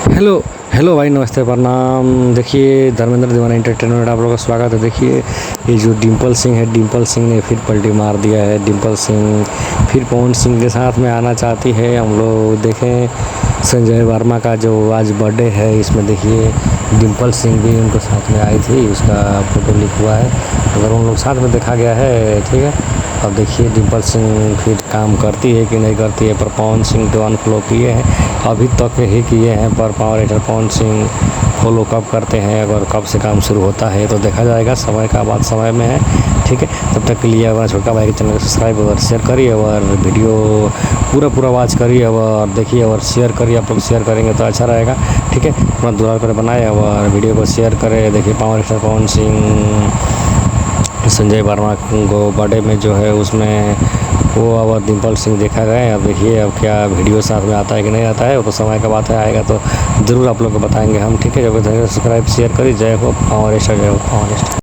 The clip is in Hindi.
हेलो हेलो भाई, नमस्ते, प्रणाम। देखिए, धर्मेंद्र दीवाना एंटरटेनमेंट आप लोगों का स्वागत है। देखिए, ये जो डिम्पल सिंह है, डिम्पल सिंह ने फिर पलटी मार दिया है। डिम्पल सिंह फिर पवन सिंह के साथ में आना चाहती है। हम लोग देखें, संजय वर्मा का जो आज बर्थडे है, इसमें देखिए डिम्पल सिंह भी उनको साथ में आई थी, उसका फ़ोटो लीक हुआ है। अगर उन लोग साथ में देखा गया है, ठीक है। अब देखिए डिम्पल सिंह फिर काम करती है कि नहीं करती है, पर पवन सिंह तो अनफॉलो किए हैं, अभी तक ही किए हैं। पर power hitter Pawan Singh follow कब करते हैं, अगर कब से काम शुरू होता है तो देखा जाएगा, समय का बात समय में है, ठीक है। तब तक के लिए अपना छोटा भाई के चैनल को सब्सक्राइब और शेयर करिए, और वीडियो पूरा वॉच करिए और देखिए और शेयर करिए। आप लोग शेयर करेंगे तो अच्छा रहेगा, ठीक है। अपना दुलार पर बनाए और वीडियो को शेयर करें। देखिए, पावर हिटर पवन सिंह संजय वर्मा को बर्थडे में जो है उसमें वो अब डिम्पल सिंह देखा गया। अब देखिए अब क्या वीडियो साथ में आता है कि नहीं आता है, वो तो समय का बात है, आएगा तो ज़रूर आप लोग को बताएंगे हम, ठीक है। जब सब्सक्राइब शेयर करिए। जय हो पावर स्टार, जय हो पावर स्टार।